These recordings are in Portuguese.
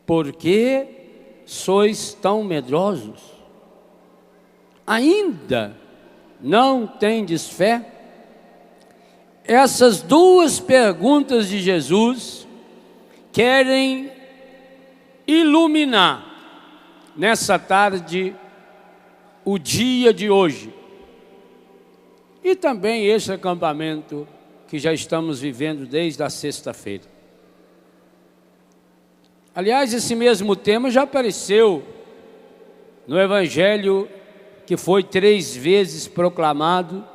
por que sois tão medrosos? Ainda não tendes fé? Essas duas perguntas de Jesus querem iluminar nessa tarde o dia de hoje e também esse acampamento que já estamos vivendo desde a sexta-feira. Aliás, esse mesmo tema já apareceu no Evangelho que foi 3 vezes proclamado,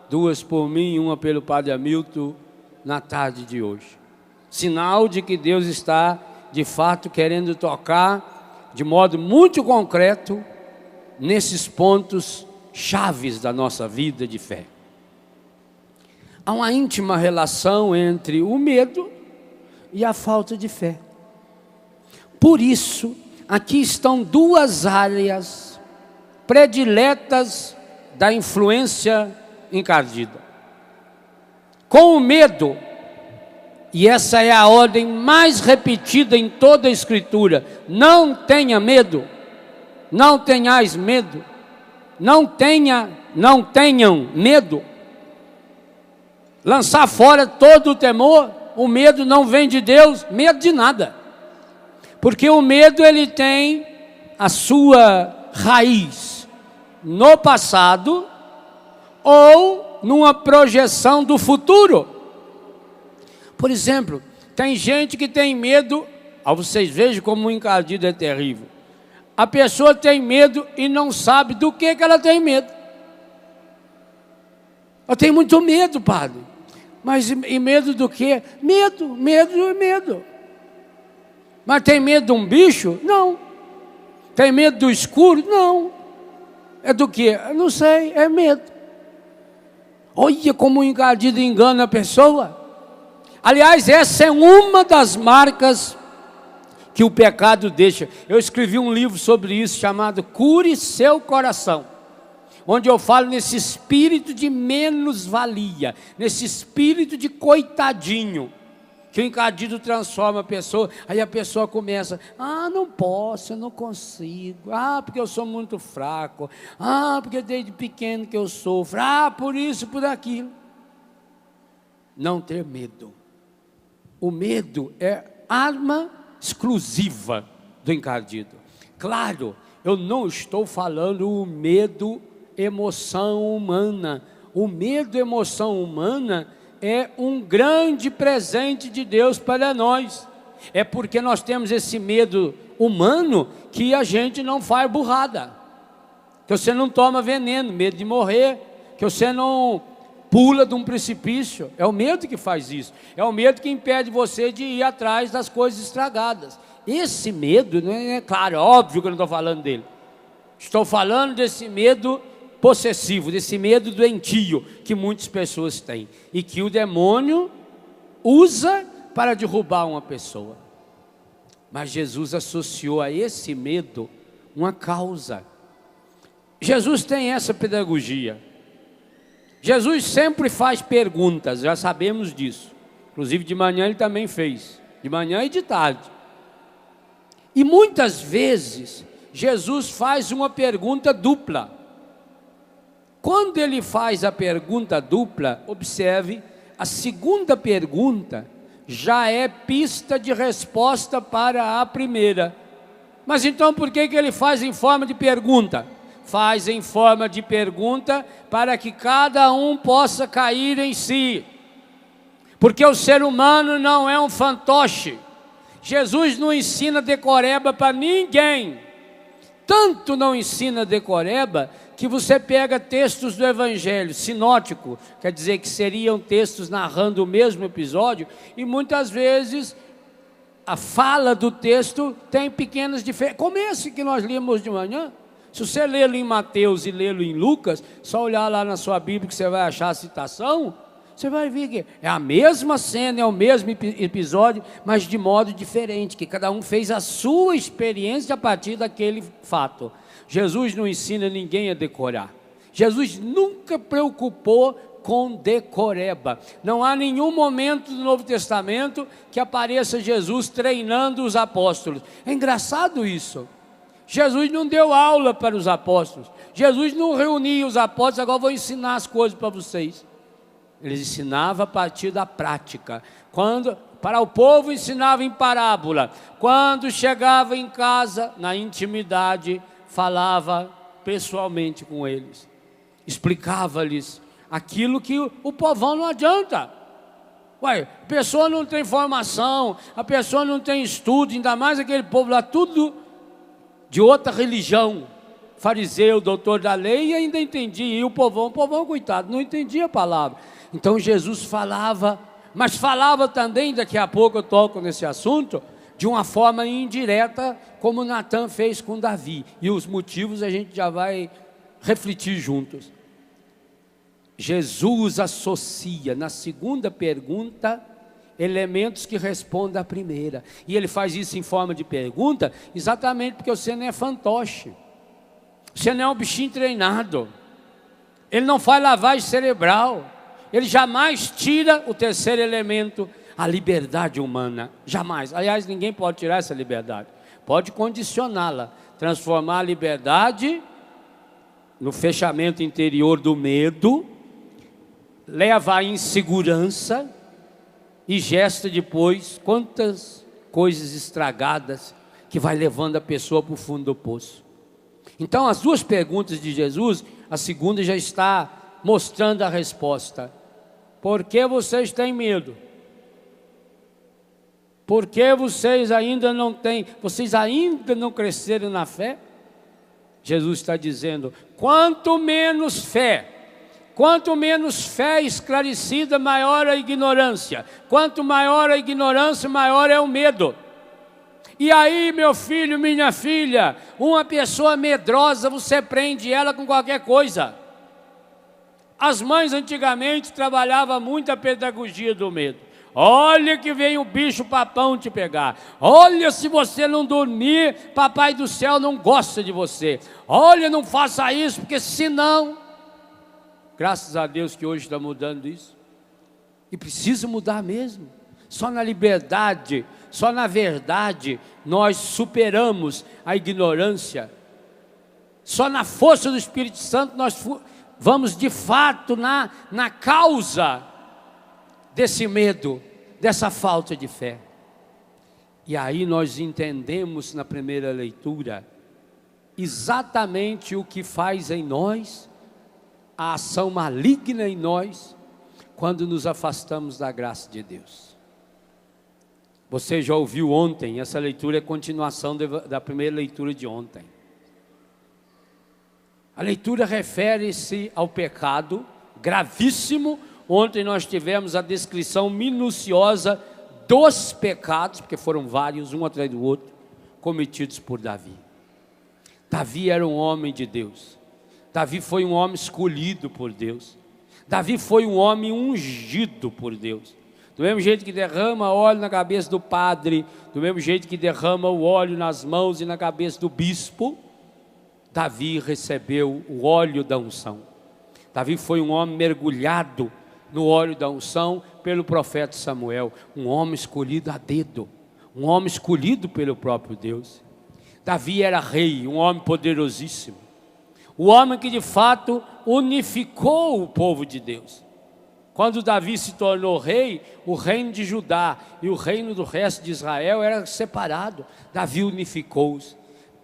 2 por mim e 1 pelo Padre Hamilton, na tarde de hoje. Sinal de que Deus está, de fato, querendo tocar de modo muito concreto nesses pontos chaves da nossa vida de fé. Há uma íntima relação entre o medo e a falta de fé. Por isso, aqui estão 2 áreas prediletas da influência encardida. Com o medo, e essa é a ordem mais repetida em toda a Escritura: não tenha medo, não tenhais medo, não tenham medo. Lançar fora todo o temor. O medo não vem de Deus, medo de nada. Porque o medo, ele tem a sua raiz no passado ou numa projeção do futuro. Por exemplo, tem gente que tem medo, vocês vejam como o encardido é terrível. A pessoa tem medo e não sabe do que ela tem medo. Eu tenho muito medo, padre. Mas e medo do quê? Medo. Mas tem medo de um bicho? Não. Tem medo do escuro? Não. É do quê? Eu não sei, é medo. Olha como o encardido engana a pessoa. Aliás, essa é uma das marcas que o pecado deixa. Eu escrevi um livro sobre isso chamado Cure Seu Coração, onde eu falo nesse espírito de menos-valia, nesse espírito de coitadinho, que o encardido transforma a pessoa. Aí a pessoa começa: não posso, eu não consigo, porque eu sou muito fraco, porque desde pequeno que eu sofro, por isso, por aquilo. Não ter medo. O medo é arma exclusiva do encardido. Claro, eu não estou falando o medo emoção humana. O medo emoção humana é um grande presente de Deus para nós. É porque nós temos esse medo humano que a gente não faz burrada, que você não toma veneno, medo de morrer, que você não pula de um precipício. É o medo que faz isso. É o medo que impede você de ir atrás das coisas estragadas. Esse medo, claro, é óbvio que eu não estou falando dele. Estou falando desse medo possessivo, desse medo doentio que muitas pessoas têm e que o demônio usa para derrubar uma pessoa. Mas Jesus associou a esse medo uma causa. Jesus tem essa pedagogia. Jesus sempre faz perguntas, já sabemos disso. Inclusive de manhã ele também fez, de manhã e de tarde. E muitas vezes Jesus faz uma pergunta dupla. Quando ele faz a pergunta dupla, observe, a segunda pergunta já é pista de resposta para a primeira. Mas então por que ele faz em forma de pergunta? Faz em forma de pergunta para que cada um possa cair em si. Porque o ser humano não é um fantoche. Jesus não ensina decoreba para ninguém. Tanto não ensina decoreba que você pega textos do Evangelho sinótico, quer dizer que seriam textos narrando o mesmo episódio, e muitas vezes a fala do texto tem pequenas diferenças, como esse que nós lemos de manhã. Se você lê-lo em Mateus e lê-lo em Lucas, só olhar lá na sua Bíblia que você vai achar a citação, você vai ver que é a mesma cena, é o mesmo episódio, mas de modo diferente, que cada um fez a sua experiência a partir daquele fato. Jesus não ensina ninguém a decorar. Jesus nunca preocupou com decoreba. Não há nenhum momento do Novo Testamento que apareça Jesus treinando os apóstolos. É engraçado isso. Jesus não deu aula para os apóstolos. Jesus não reunia os apóstolos, agora vou ensinar as coisas para vocês. Ele ensinava a partir da prática. Para o povo ensinava em parábola. Quando chegava em casa, na intimidade, falava pessoalmente com eles. Explicava-lhes aquilo que o povão não adianta. Ué, a pessoa não tem formação, a pessoa não tem estudo, ainda mais aquele povo lá, tudo de outra religião, fariseu, doutor da lei, e ainda entendia, e o povão, coitado, não entendia a palavra. Então Jesus falava, mas falava também, daqui a pouco eu toco nesse assunto, de uma forma indireta, como Natan fez com Davi, e os motivos a gente já vai refletir juntos. Jesus associa, na segunda pergunta, elementos que respondem à primeira. E ele faz isso em forma de pergunta, exatamente porque você não é fantoche. Você não é um bichinho treinado. Ele não faz lavagem cerebral. Ele jamais tira o terceiro elemento, a liberdade humana. Jamais. Aliás, ninguém pode tirar essa liberdade. Pode condicioná-la. Transformar a liberdade no fechamento interior do medo, leva à insegurança, e gesta depois quantas coisas estragadas que vai levando a pessoa para o fundo do poço. Então as duas perguntas de Jesus, a segunda já está mostrando a resposta. Por que vocês têm medo? Por que vocês ainda não cresceram na fé? Jesus está dizendo, quanto menos fé esclarecida, maior a ignorância. Quanto maior a ignorância, maior é o medo. E aí, meu filho, minha filha, uma pessoa medrosa, você prende ela com qualquer coisa. As mães antigamente trabalhavam muito a pedagogia do medo. Olha que vem o bicho papão te pegar. Olha, se você não dormir, papai do céu não gosta de você. Olha, não faça isso, porque senão... Graças a Deus que hoje está mudando isso. E precisa mudar mesmo. Só na liberdade, só na verdade, nós superamos a ignorância. Só na força do Espírito Santo nós vamos de fato na causa desse medo, dessa falta de fé. E aí nós entendemos na primeira leitura exatamente o que faz em nós a ação maligna em nós, quando nos afastamos da graça de Deus. Você já ouviu ontem, essa leitura é continuação da primeira leitura de ontem. A leitura refere-se ao pecado gravíssimo. Ontem nós tivemos a descrição minuciosa dos pecados, porque foram vários, um atrás do outro, cometidos por Davi. Davi era um homem de Deus. Davi foi um homem escolhido por Deus. Davi foi um homem ungido por Deus. Do mesmo jeito que derrama óleo na cabeça do padre, do mesmo jeito que derrama o óleo nas mãos e na cabeça do bispo, Davi recebeu o óleo da unção. Davi foi um homem mergulhado no óleo da unção pelo profeta Samuel, um homem escolhido a dedo, um homem escolhido pelo próprio Deus. Davi era rei, um homem poderosíssimo. O homem que de fato unificou o povo de Deus. Quando Davi se tornou rei, o reino de Judá e o reino do resto de Israel era separado. Davi unificou-os.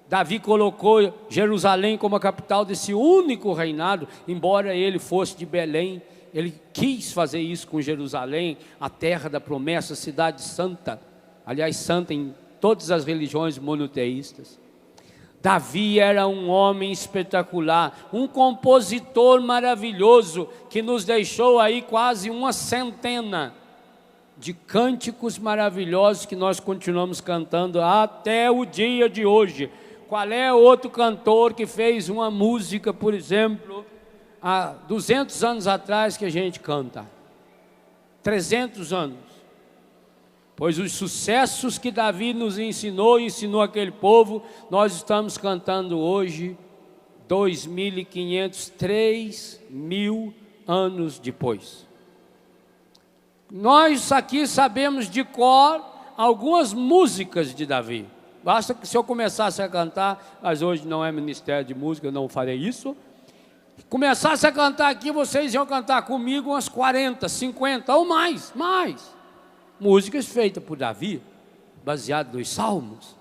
Davi colocou Jerusalém como a capital desse único reinado, embora ele fosse de Belém. Ele quis fazer isso com Jerusalém, a terra da promessa, a cidade santa. Aliás, santa em todas as religiões monoteístas. Davi era um homem espetacular, um compositor maravilhoso, que nos deixou aí quase uma centena de cânticos maravilhosos que nós continuamos cantando até o dia de hoje. Qual é outro cantor que fez uma música, por exemplo, há 200 anos atrás que a gente canta? 300 anos. Pois os sucessos que Davi nos ensinou e ensinou aquele povo, nós estamos cantando hoje 2.500, 3.000 anos depois. Nós aqui sabemos de cor algumas músicas de Davi. Basta que se eu começasse a cantar, mas hoje não é ministério de música, eu não farei isso. Começasse a cantar aqui, vocês iam cantar comigo umas 40, 50 ou mais. Músicas feitas por Davi, baseadas nos salmos.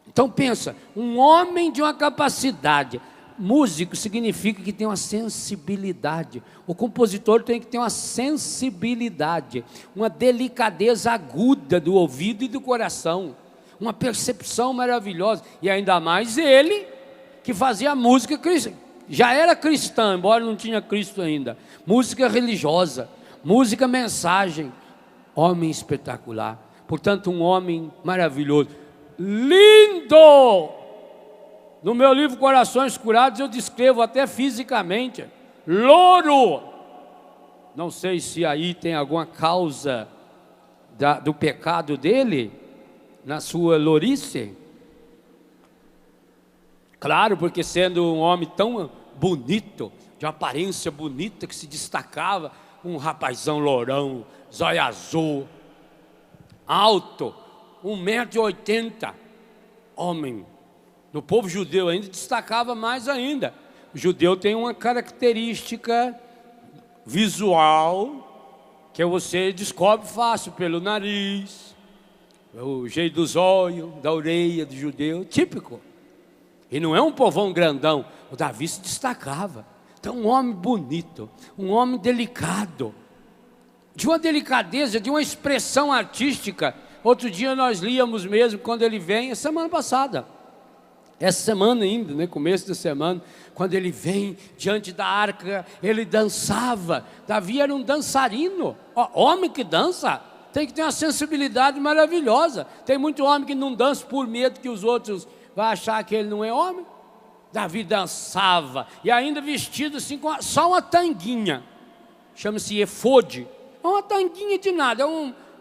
Então pensa, um homem de uma capacidade. Músico significa que tem uma sensibilidade. O compositor tem que ter uma sensibilidade, uma delicadeza aguda do ouvido e do coração, uma percepção maravilhosa. E ainda mais ele, que fazia música cristã, já era cristã, embora não tinha Cristo ainda. Música religiosa, música mensagem. Homem espetacular. Portanto, um homem maravilhoso. Lindo! No meu livro Corações Curados eu descrevo até fisicamente. Louro! Não sei se aí tem alguma causa do pecado dele, na sua lourice. Claro, porque sendo um homem tão bonito, de aparência bonita, que se destacava, um rapazão lourão, zóio azul, alto, 1,80 m, homem. No povo judeu ainda destacava mais ainda. O judeu tem uma característica visual que você descobre fácil pelo nariz, o jeito do zóio, da orelha do judeu, típico. E não é um povão grandão. O Davi se destacava. Então um homem bonito, um homem delicado, de uma delicadeza, de uma expressão artística. Outro dia nós líamos mesmo, quando ele vem, semana passada, essa semana ainda, né, começo da semana, quando ele vem diante da arca, ele dançava. Davi era um dançarino. Homem que dança tem que ter uma sensibilidade maravilhosa. Tem muito homem que não dança por medo que os outros vão achar que ele não é homem. Davi dançava, e ainda vestido assim, com só uma tanguinha, chama-se efode. É uma tanguinha de nada,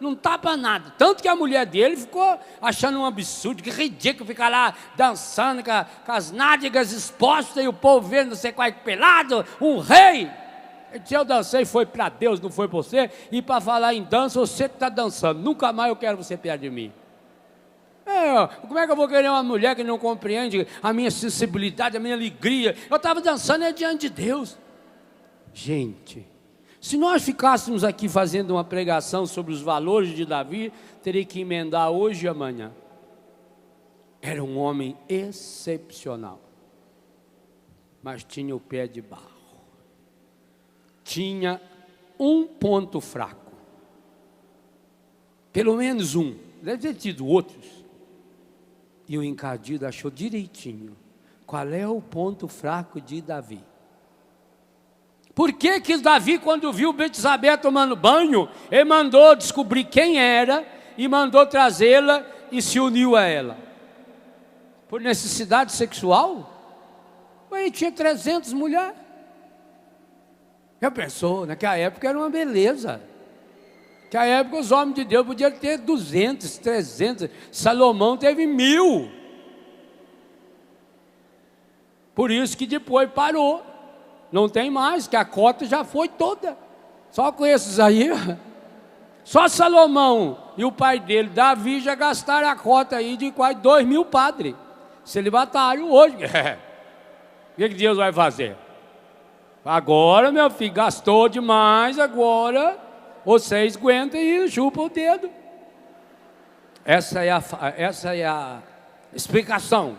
não tapa nada. Tanto que a mulher dele ficou achando um absurdo, que ridículo ficar lá dançando com as nádegas expostas e o povo vendo você quase pelado, um rei. Ele disse: eu dancei, foi para Deus, não foi para você. E para falar em dança, você que está dançando, nunca mais eu quero você perto de mim. Como é que eu vou querer uma mulher que não compreende a minha sensibilidade, a minha alegria? Eu estava dançando diante de Deus. Gente, se nós ficássemos aqui fazendo uma pregação sobre os valores de Davi, teria que emendar hoje e amanhã. Era um homem excepcional, mas tinha o pé de barro. Tinha um ponto fraco, pelo menos um, deve ter tido outros. E o encardido achou direitinho qual é o ponto fraco de Davi. Por que que Davi, quando viu Betsabé tomando banho, ele mandou descobrir quem era e mandou trazê-la e se uniu a ela? Por necessidade sexual? Ele tinha 300 mulheres. Já pensou? Naquela época era uma beleza. Naquela época os homens de Deus podiam ter 200, 300. Salomão teve 1000. Por isso que depois parou. Não tem mais, que a cota já foi toda. Só com esses aí, só Salomão e o pai dele, Davi, já gastaram a cota aí de quase 2.000 padres. Celibatário hoje. O que Deus vai fazer? Agora, meu filho, gastou demais, agora vocês aguentam e chupam o dedo. Essa é a explicação.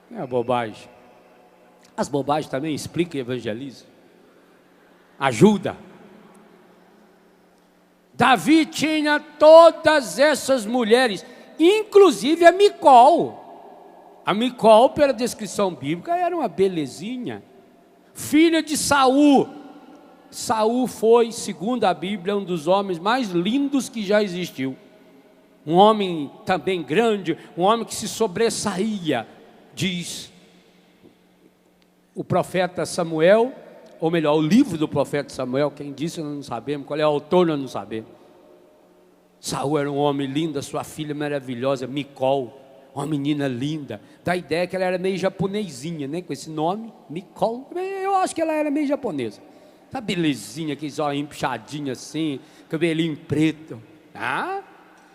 Não é bobagem. As bobagens também explicam e evangelizam. Ajuda. Davi tinha todas essas mulheres, inclusive a Micol. A Micol, pela descrição bíblica, era uma belezinha. Filha de Saul. Saul foi, segundo a Bíblia, um dos homens mais lindos que já existiu. Um homem também grande, um homem que se sobressaía, diz o profeta Samuel, ou melhor, o livro do profeta Samuel. Quem disse nós não sabemos, qual é o autor nós não sabemos. Saul era um homem lindo, a sua filha maravilhosa, Micol, uma menina linda. Dá a ideia que ela era meio japonesinha, né? Com esse nome, Micol. Eu acho que ela era meio japonesa. Tá belezinha, aqueles olhinhos puxadinhos assim, cabelinho preto. Ah,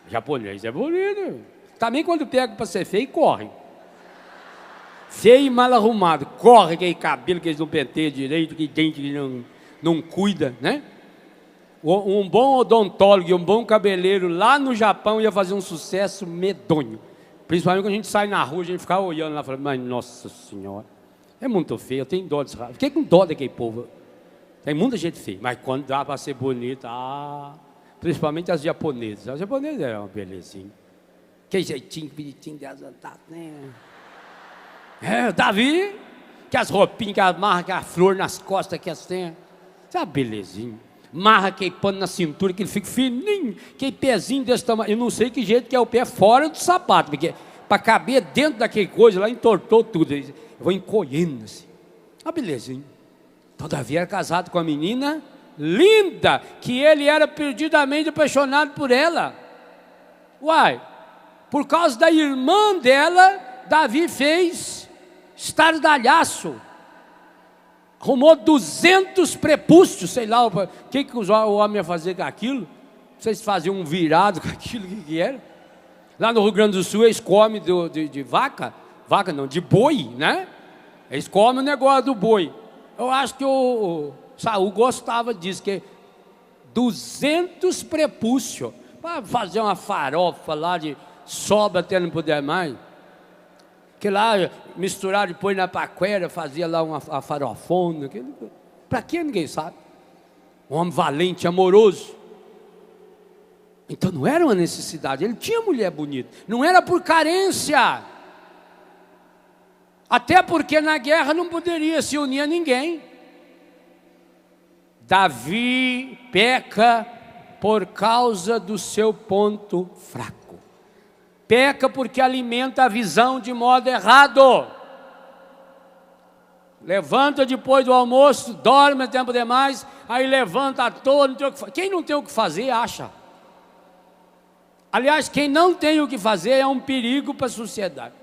japonês é bonito. Também quando pega para ser feio, corre. Feio e mal arrumado, corre aquele cabelo que eles não penteiam direito, que dente que não cuida, né? Um bom odontólogo e um bom cabeleireiro lá no Japão ia fazer um sucesso medonho. Principalmente quando a gente sai na rua, a gente ficava olhando lá, falando, mas nossa senhora, é muito feio, eu tenho dó desse rapaz. Fiquei com dó daquele povo. Tem muita gente feia, mas quando dá para ser bonita, principalmente as japonesas. As japonesas é uma belezinha. Que jeitinho bonitinho delas andar, né? Davi, que as roupinhas, que as marras, que a flor nas costas que assim, isso é uma belezinha. Marra aquele pano na cintura, que ele fica fininho, aquele pezinho desse tamanho. Eu não sei que jeito que é o pé fora do sapato, porque para caber dentro daquele coisa lá, entortou tudo. Eu vou encolhendo assim. Uma belezinha. Todavia era casado com uma menina linda, que ele era perdidamente apaixonado por ela. Uai, por causa da irmã dela, Davi fez estardalhaço. Arrumou 200 prepúcios, sei lá, o que o homem ia fazer com aquilo. Vocês faziam um virado com aquilo, o que era? Lá no Rio Grande do Sul eles comem de vaca não, de boi, né? Eles comem o negócio do boi. Eu acho que o Saul gostava disso, que 200 prepúcios, para fazer uma farofa lá de sobra até não poder mais. Que lá misturado depois na paquera, fazia lá uma farofona. Para que ninguém sabe. Um homem valente, amoroso. Então não era uma necessidade, ele tinha mulher bonita. Não era por carência. Até porque na guerra não poderia se unir a ninguém. Davi peca por causa do seu ponto fraco. Peca porque alimenta a visão de modo errado. Levanta depois do almoço, dorme tempo demais, aí levanta à toa, não tem o que fazer. Quem não tem o que fazer, acha. Aliás, quem não tem o que fazer é um perigo para a sociedade.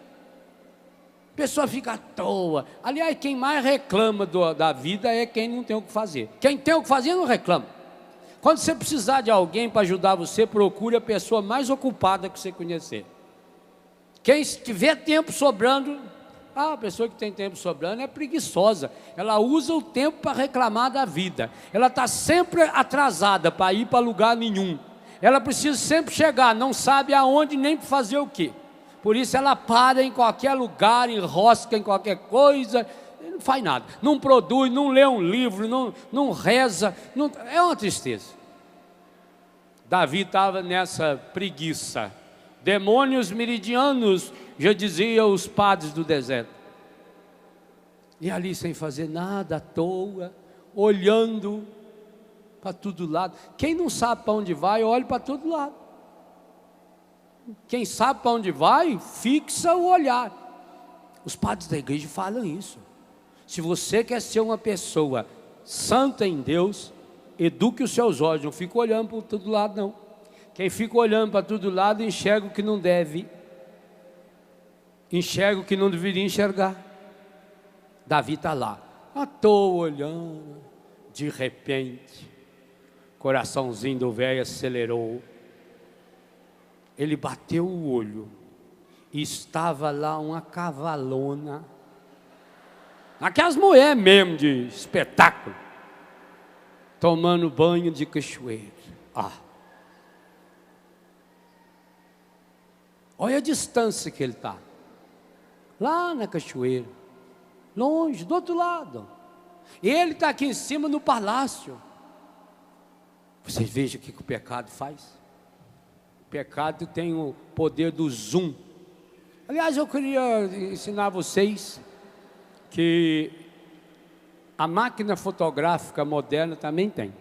A pessoa fica à toa. Aliás, quem mais reclama da vida é quem não tem o que fazer. Quem tem o que fazer não reclama. Quando você precisar de alguém para ajudar você, procure a pessoa mais ocupada que você conhecer. Quem tiver tempo sobrando, a pessoa que tem tempo sobrando é preguiçosa. Ela usa o tempo para reclamar da vida. Ela está sempre atrasada para ir para lugar nenhum. Ela precisa sempre chegar, não sabe aonde nem para fazer o quê. Por isso ela para em qualquer lugar, enrosca em qualquer coisa, não faz nada. Não produz, não lê um livro, não reza, é uma tristeza. Davi estava nessa preguiça. Demônios meridianos, já diziam os padres do deserto. E ali sem fazer nada, à toa, olhando para todo lado. Quem não sabe para onde vai, olha para todo lado. Quem sabe para onde vai, fixa o olhar. Os padres da igreja falam isso. Se você quer ser uma pessoa santa em Deus, eduque os seus olhos, não fica olhando para todo lado não. Quem fica olhando para todo lado enxerga o que não deve, enxerga o que não deveria enxergar. Davi está lá, à toa olhando, de repente, coraçãozinho do velho acelerou, ele bateu o olho, e estava lá uma cavalona, aquelas mulheres mesmo de espetáculo, tomando banho de cachoeira. Olha a distância que ele está, lá na cachoeira, longe, do outro lado. Ele está aqui em cima no palácio. Vocês vejam o que o pecado faz. O pecado tem o poder do zoom. Aliás, eu queria ensinar vocês que a máquina fotográfica moderna também tem.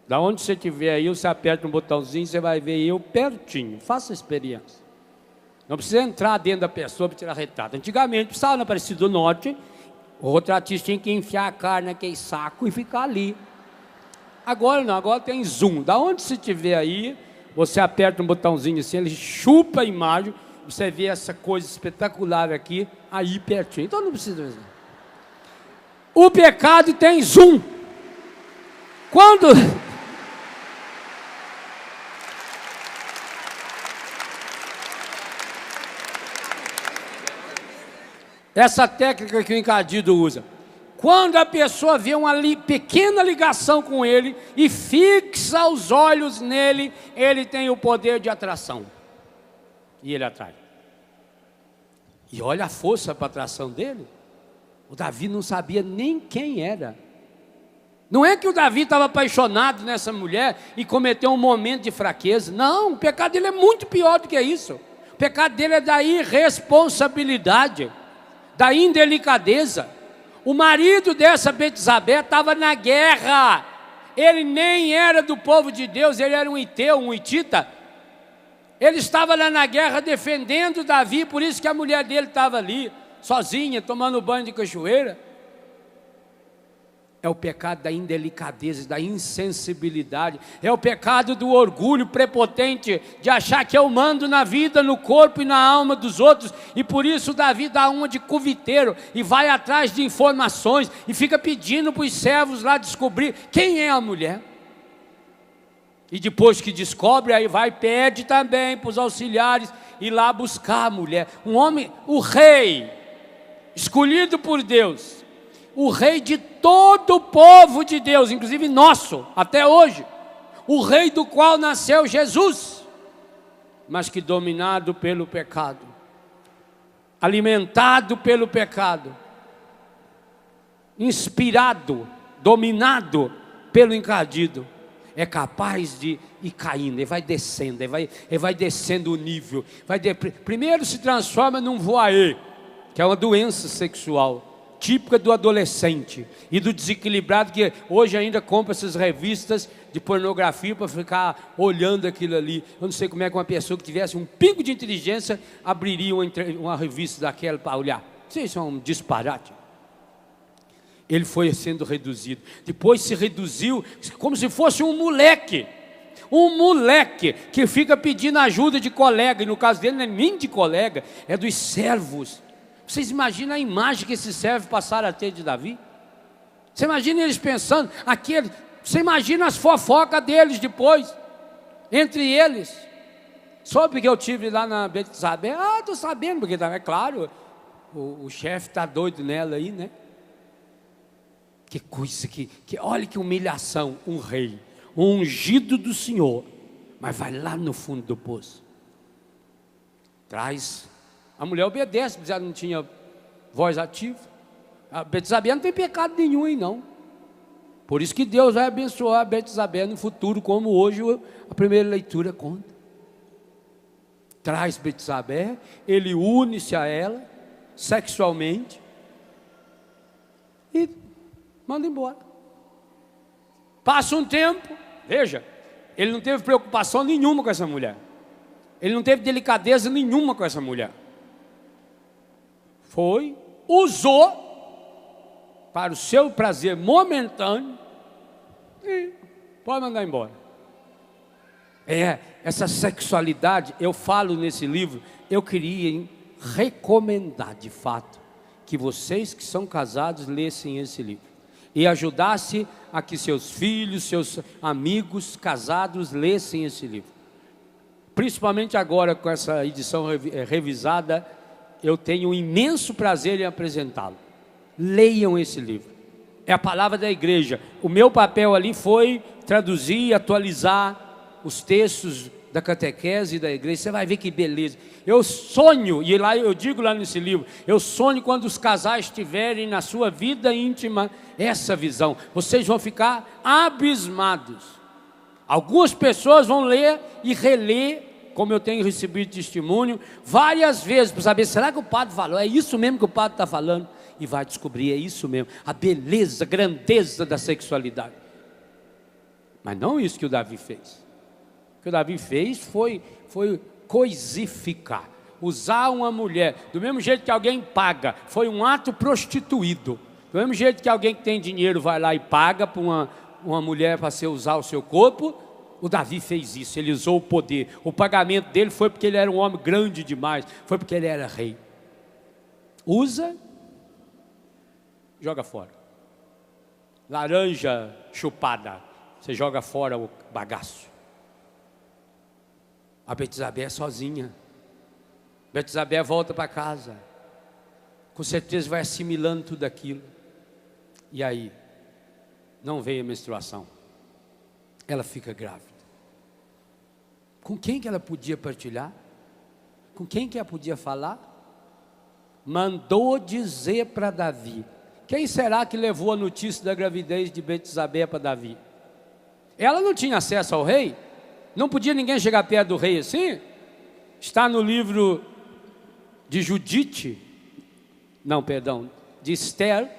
Da onde você estiver aí, você aperta um botãozinho, você vai ver eu pertinho. Faça a experiência. Não precisa entrar dentro da pessoa para tirar retrato. Antigamente, precisava na Aparecida do Norte, o retratista tinha que enfiar a cara naquele saco e ficar ali. Agora não, agora tem zoom. Da onde você estiver aí, você aperta um botãozinho assim, ele chupa a imagem, você vê essa coisa espetacular aqui, aí pertinho. Então não precisa mesmo. O pecado tem zoom. Quando... Essa técnica que o encardido usa. Quando a pessoa vê uma pequena ligação com ele e fixa os olhos nele, ele tem o poder de atração. E ele atrai. E olha a força para a atração dele. O Davi não sabia nem quem era. Não é que o Davi estava apaixonado nessa mulher e cometeu um momento de fraqueza. Não, o pecado dele é muito pior do que isso. O pecado dele é da irresponsabilidade, da indelicadeza. O marido dessa Betsabé estava na guerra. Ele nem era do povo de Deus, ele era um hiteu, um hitita. Ele estava lá na guerra defendendo Davi, por isso que a mulher dele estava ali, sozinha, tomando banho de cachoeira. É o pecado da indelicadeza, da insensibilidade. É o pecado do orgulho prepotente, de achar que eu mando na vida, no corpo e na alma dos outros. E por isso Davi dá uma de cuviteiro e vai atrás de informações e fica pedindo para os servos lá descobrir quem é a mulher. E depois que descobre, aí vai e pede também para os auxiliares ir lá buscar a mulher. Um homem, o rei, escolhido por Deus, o rei de todo o povo de Deus, inclusive nosso, até hoje, o rei do qual nasceu Jesus, mas que dominado pelo pecado, alimentado pelo pecado, inspirado, dominado pelo encardido, é capaz de ir caindo, ele vai descendo, ele vai descendo o nível, primeiro se transforma num voyeur, que é uma doença sexual, típica do adolescente e do desequilibrado que hoje ainda compra essas revistas de pornografia para ficar olhando aquilo ali. Eu não sei como é que uma pessoa que tivesse um pingo de inteligência abriria uma revista daquela para olhar. Isso é um disparate. Ele foi sendo reduzido, depois se reduziu como se fosse um moleque que fica pedindo ajuda de colega, e no caso dele não é nem de colega, é dos servos. Vocês imaginam a imagem que esses servos passaram a ter de Davi? Você imagina eles pensando, você imagina as fofocas deles depois, entre eles. Soube que eu tive lá na Betsabé? Estou sabendo, porque é claro, o chefe está doido nela aí, né? Que coisa, olha que humilhação, um rei, um ungido do Senhor, mas vai lá no fundo do poço, traz. A mulher obedece, porque ela não tinha voz ativa. A Betsabé não tem pecado nenhum aí não. Por isso que Deus vai abençoar a Betsabé no futuro, como hoje a primeira leitura conta. Traz Betsabé, ele une-se a ela sexualmente e manda embora. Passa um tempo, veja, ele não teve preocupação nenhuma com essa mulher. Ele não teve delicadeza nenhuma com essa mulher. Usou para o seu prazer momentâneo e pode mandar embora. Essa sexualidade, eu falo nesse livro, eu queria recomendar de fato que vocês que são casados lessem esse livro e ajudasse a que seus filhos, seus amigos casados lessem esse livro. Principalmente agora com essa edição revisada, eu tenho um imenso prazer em apresentá-lo. Leiam esse livro. É a palavra da igreja. O meu papel ali foi traduzir e atualizar os textos da catequese e da igreja. Você vai ver que beleza. Eu sonho, e lá eu digo lá nesse livro, eu sonho quando os casais tiverem na sua vida íntima essa visão. Vocês vão ficar abismados. Algumas pessoas vão ler e reler, como eu tenho recebido testemunho, várias vezes, para saber, será que o padre falou? É isso mesmo que o padre está falando? E vai descobrir, é isso mesmo, a beleza, a grandeza da sexualidade. Mas não isso que o Davi fez. O que o Davi fez foi coisificar, usar uma mulher, do mesmo jeito que alguém paga, foi um ato prostituído. Do mesmo jeito que alguém que tem dinheiro vai lá e paga para uma mulher para usar o seu corpo, o Davi fez isso, ele usou o poder. O pagamento dele foi porque ele era um homem grande demais, foi porque ele era rei. Usa, joga fora. Laranja chupada, você joga fora o bagaço. A Betsabé é sozinha. Betsabé volta para casa. Com certeza vai assimilando tudo aquilo. E aí, não veio a menstruação. Ela fica grávida. Com quem que ela podia partilhar? Com quem que ela podia falar? Mandou dizer para Davi. Quem será que levou a notícia da gravidez de Betsabé para Davi? Ela não tinha acesso ao rei? Não podia ninguém chegar perto do rei assim? Está no livro de Judite, não, perdão, de Esther,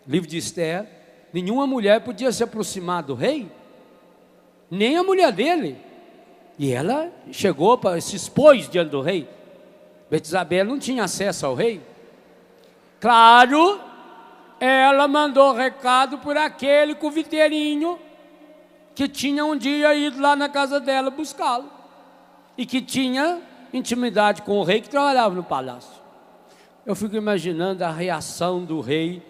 livro de Esther. Nenhuma mulher podia se aproximar do rei, nem a mulher dele. E ela chegou, se expôs diante do rei. Betsabé não tinha acesso ao rei. Claro, ela mandou recado por aquele coviteirinho que tinha um dia ido lá na casa dela buscá-lo, e que tinha intimidade com o rei que trabalhava no palácio. Eu fico imaginando a reação do rei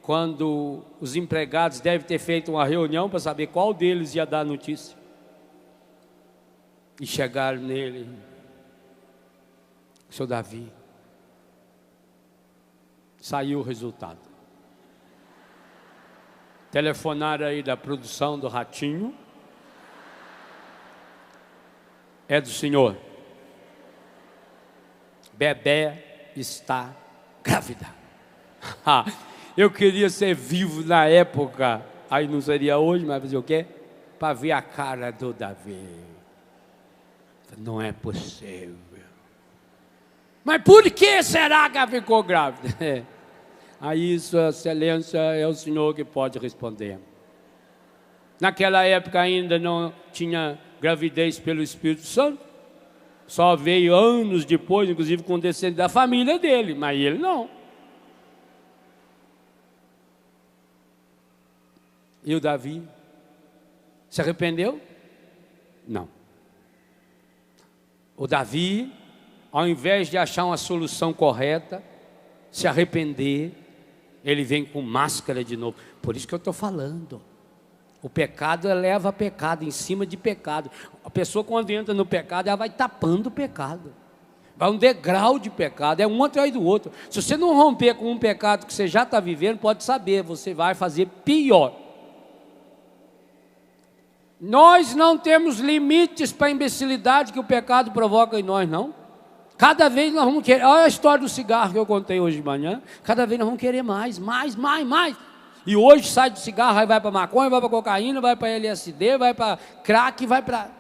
quando os empregados devem ter feito uma reunião para saber qual deles ia dar a notícia. E chegaram nele: seu Davi, saiu o resultado. Telefonaram aí da produção do Ratinho. É do senhor. Bebé está grávida. Eu queria ser vivo na época, aí não seria hoje, mas fazer o quê? Para ver a cara do Davi. Não é possível. Mas por que será que ela ficou grávida? Aí Sua Excelência é o senhor que pode responder. Naquela época ainda não tinha gravidez pelo Espírito Santo. Só veio anos depois, inclusive com descendente da família dele, mas ele não. E o Davi se arrependeu? Não. O Davi, ao invés de achar uma solução correta, se arrepender, ele vem com máscara de novo. Por isso que eu estou falando. O pecado leva a pecado, em cima de pecado. A pessoa, quando entra no pecado, ela vai tapando o pecado. Vai um degrau de pecado, é um atrás do outro. Se você não romper com um pecado que você já está vivendo, pode saber, você vai fazer pior. Nós não temos limites para a imbecilidade que o pecado provoca em nós, não. Cada vez nós vamos querer. Olha a história do cigarro que eu contei hoje de manhã. Cada vez nós vamos querer mais. E hoje sai do cigarro, aí vai para maconha, vai para cocaína, vai para LSD, vai para crack, vai para...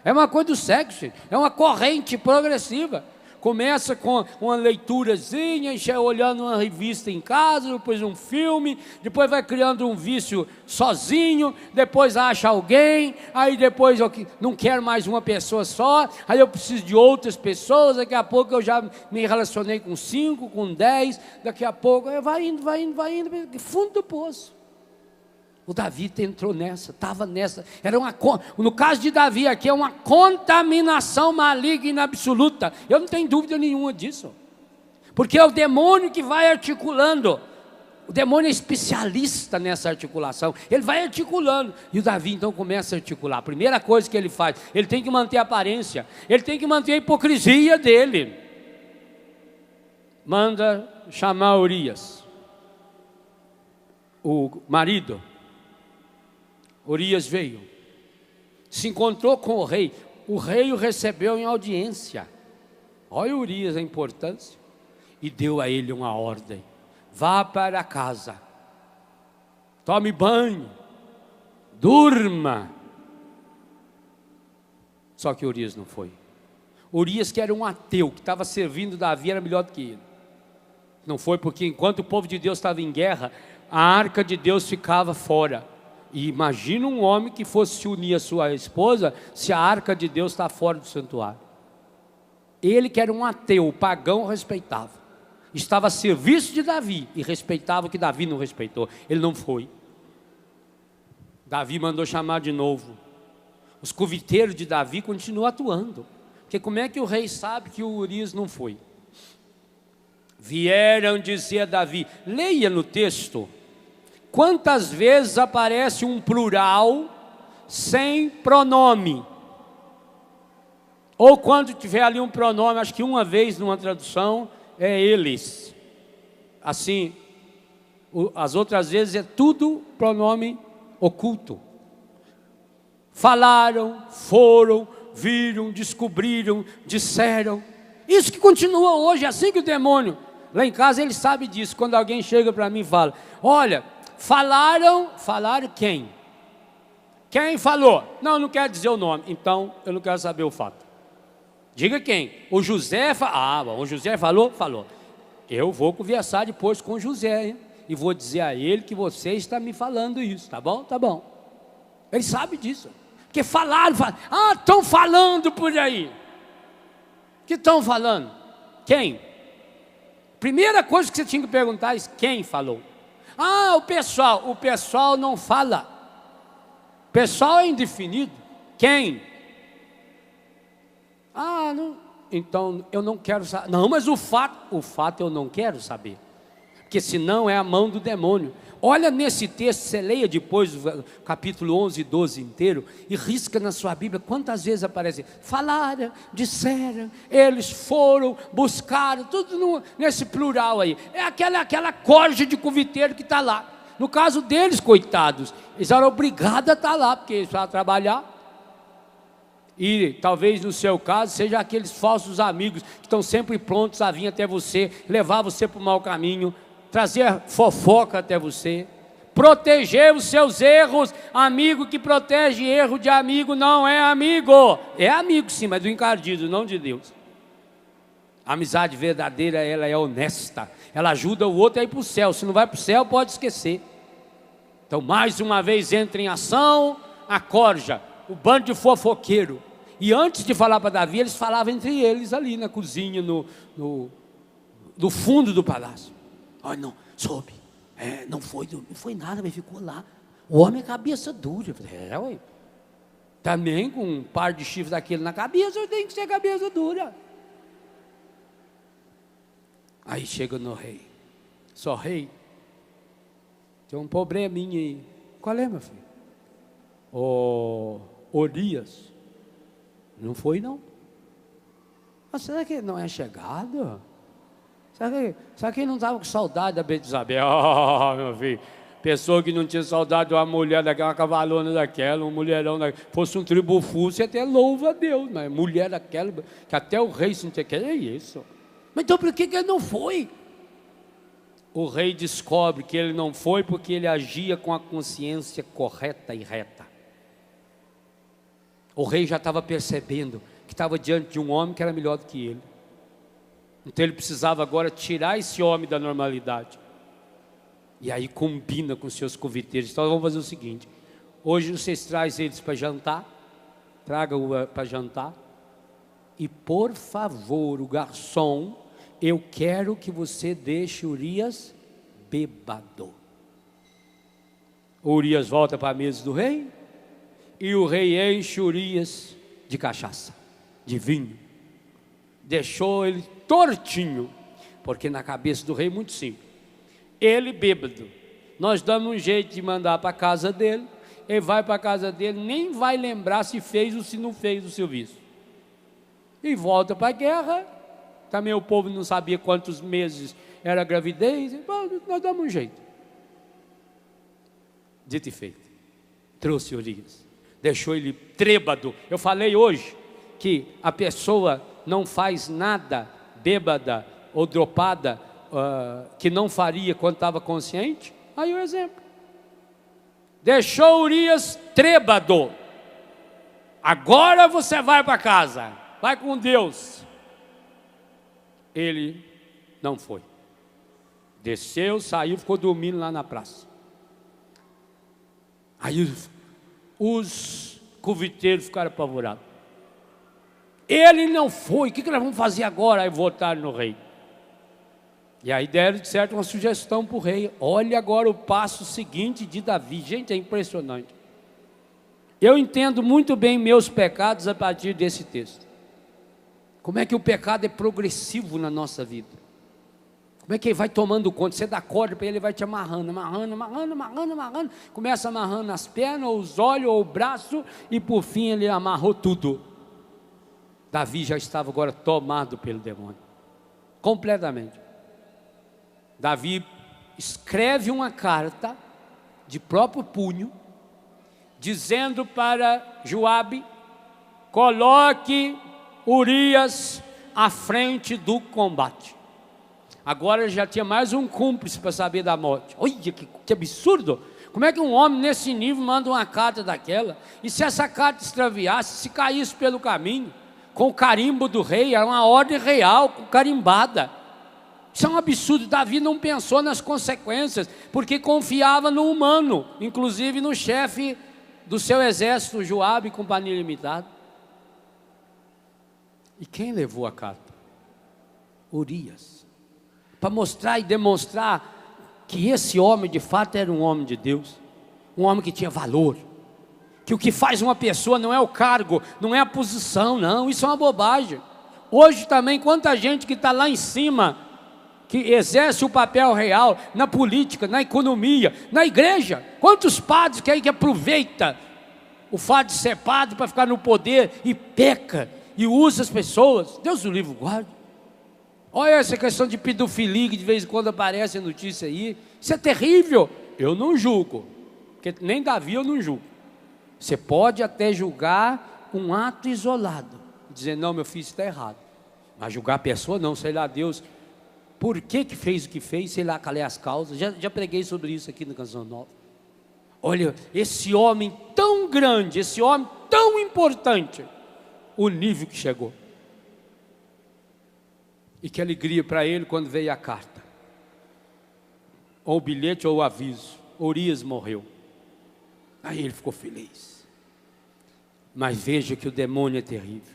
É uma coisa do sexo, é uma corrente progressiva. Começa com uma leiturazinha, olhando uma revista em casa, depois um filme, depois vai criando um vício sozinho, depois acha alguém, aí depois eu não quero mais uma pessoa só, aí eu preciso de outras pessoas, daqui a pouco eu já me relacionei com 5, com 10, daqui a pouco vai indo, fundo do poço. O Davi entrou nessa, estava nessa, no caso de Davi aqui é uma contaminação maligna absoluta, eu não tenho dúvida nenhuma disso, porque é o demônio que vai articulando, o demônio é especialista nessa articulação, ele vai articulando, e o Davi então começa a articular. A primeira coisa que ele faz, ele tem que manter a aparência, ele tem que manter a hipocrisia dele, manda chamar Urias, o marido. Urias veio, se encontrou com o rei o recebeu em audiência. Olha Urias a importância, e deu a ele uma ordem: vá para casa, tome banho, durma. Só que Urias não foi. Urias, que era um ateu, que estava servindo Davi, era melhor do que ele. Não foi, porque enquanto o povo de Deus estava em guerra, a arca de Deus ficava fora. E imagina um homem que fosse se unir à sua esposa, se a arca de Deus está fora do santuário. Ele, que era um ateu, pagão, respeitava. Estava a serviço de Davi e respeitava o que Davi não respeitou. Ele não foi. Davi mandou chamar de novo. Os coviteiros de Davi continuam atuando. Porque como é que o rei sabe que o Urias não foi? Vieram dizer a Davi, leia no texto, Quantas vezes aparece um plural sem pronome? Ou quando tiver ali um pronome, acho que uma vez numa tradução, é eles. Assim, as outras vezes é tudo pronome oculto. Falaram, foram, viram, descobriram, disseram. Isso que continua hoje, é assim que o demônio, lá em casa ele sabe disso. Quando alguém chega para mim e fala, olha, falaram quem? Quem falou? Não quer dizer o nome, então eu não quero saber o fato. Diga quem? O José, o José falou? Falou. Eu vou conversar depois com o José, hein? E vou dizer a ele que você está me falando isso, tá bom? Tá bom. Ele sabe disso. Porque falaram, estão falando por aí. Que estão falando? Quem? Primeira coisa que você tinha que perguntar é quem falou. O pessoal não fala. O pessoal é indefinido. Quem? Não. Então eu não quero saber. Não, mas o fato eu não quero saber. Porque senão é a mão do demônio. Olha nesse texto, você leia depois o capítulo 11 e 12 inteiro e risca na sua Bíblia quantas vezes aparece. Falaram, disseram, eles foram, buscaram, tudo nesse plural aí. É aquela corja de cuviteiro que está lá. No caso deles, coitados, eles eram obrigados a estar lá, porque eles precisavam trabalhar. E talvez no seu caso seja aqueles falsos amigos que estão sempre prontos a vir até você, levar você para o mau caminho, trazer fofoca até você, proteger os seus erros. Amigo que protege erro de amigo não é amigo. É amigo sim, mas do encardido, não de Deus. A amizade verdadeira, ela é honesta, ela ajuda o outro a ir para o céu. Se não vai para o céu, pode esquecer. Então mais uma vez entra em ação a corja, o bando de fofoqueiro. E antes de falar para Davi, eles falavam entre eles ali na cozinha, no fundo do palácio. Não, soube, não foi nada, mas ficou lá. O homem é cabeça dura. Também com um par de chifres daquele na cabeça, eu tenho que ser cabeça dura. Aí chega no rei. Só rei, tem um probleminha aí. Qual é, meu filho? Urias. Não foi, não. Mas será que ele não é chegado? Será que ele não estava com saudade da Betsabé? Meu filho, pessoa que não tinha saudade de uma mulher daquela, uma cavalona daquela, um mulherão daquela, fosse um tribufu, você até louva a Deus, mas mulher daquela, que até o rei sentia, que é isso? Mas então por que ele não foi? O rei descobre que ele não foi porque ele agia com a consciência correta e reta. O rei já estava percebendo que estava diante de um homem que era melhor do que ele. Então ele precisava agora tirar esse homem da normalidade. E aí combina com seus conviteiros. Então vamos fazer o seguinte: hoje vocês trazem eles para jantar. Tragam para jantar. E por favor, o garçom, eu quero que você deixe Urias bêbado. Urias volta para a mesa do rei. E o rei enche Urias de cachaça, de vinho. Deixou ele tortinho, porque na cabeça do rei muito simples. Ele bêbado, nós damos um jeito de mandar para a casa dele. Ele vai para a casa dele, nem vai lembrar se fez ou se não fez o serviço. E volta para a guerra. Também o povo não sabia quantos meses era a gravidez. Nós damos um jeito. Dito e feito, trouxe Urias. Deixou ele trêbado. Eu falei hoje que a pessoa não faz nada bêbada ou dropada que não faria quando estava consciente. Aí o exemplo. Deixou Urias trêbado. Agora você vai para casa. Vai com Deus. Ele não foi. Desceu, saiu, ficou dormindo lá na praça. Aí os conviteiros ficaram apavorados. Ele não foi, o que nós vamos fazer agora? Aí votaram no rei. E aí deram, de certo, uma sugestão para o rei. Olha agora o passo seguinte de Davi. Gente, é impressionante. Eu entendo muito bem meus pecados a partir desse texto. Como é que o pecado é progressivo na nossa vida. Como é que ele vai tomando conta? Você dá corda para ele, ele vai te amarrando, amarrando, amarrando, amarrando, amarrando. Começa amarrando as pernas, os olhos, o braço, e por fim ele amarrou tudo. Davi já estava agora tomado pelo demônio, completamente. Davi escreve uma carta de próprio punho, dizendo para Joabe: coloque Urias à frente do combate. Agora ele já tinha mais um cúmplice para saber da morte. Olha que absurdo! Como é que um homem nesse nível manda uma carta daquela? E se essa carta extraviasse, se caísse pelo caminho, com o carimbo do rei, era uma ordem real, carimbada. Isso é um absurdo. Davi não pensou nas consequências, porque confiava no humano, inclusive no chefe do seu exército, Joabe, companhia limitada. E quem levou a carta? Urias. Para mostrar e demonstrar que esse homem de fato era um homem de Deus, um homem que tinha valor, que o que faz uma pessoa não é o cargo, não é a posição, não, isso é uma bobagem. Hoje também, quanta gente que está lá em cima, que exerce o papel real na política, na economia, na igreja, quantos padres que aí que aproveita o fato de ser padre para ficar no poder e peca, e usa as pessoas. Deus o livre guarde. Olha essa questão de pedofilia que de vez em quando aparece a notícia aí. Isso é terrível. Eu não julgo, porque nem Davi eu não julgo. Você pode até julgar um ato isolado, dizer, não, meu filho, isso está errado. Mas julgar a pessoa não, sei lá, Deus, por que fez o que fez, sei lá, qual é as causas. Já preguei sobre isso aqui na Canção Nova. Olha, esse homem tão grande, esse homem tão importante, o nível que chegou. E que alegria para ele quando veio a carta, ou o bilhete ou o aviso: Urias morreu. Aí ele ficou feliz. Mas veja que o demônio é terrível.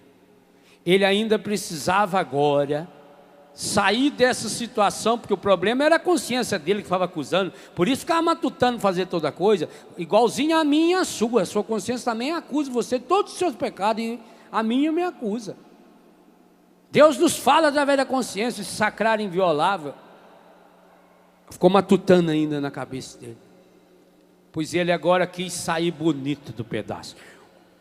Ele ainda precisava agora sair dessa situação, porque o problema era a consciência dele que estava acusando. Por isso ficava matutando fazer toda coisa, igualzinho a minha e a sua consciência também acusa você de todos os seus pecados, e a minha me acusa. Deus nos fala através da consciência, esse sacrário inviolável. Ficou matutando ainda na cabeça dele, pois ele agora quis sair bonito do pedaço.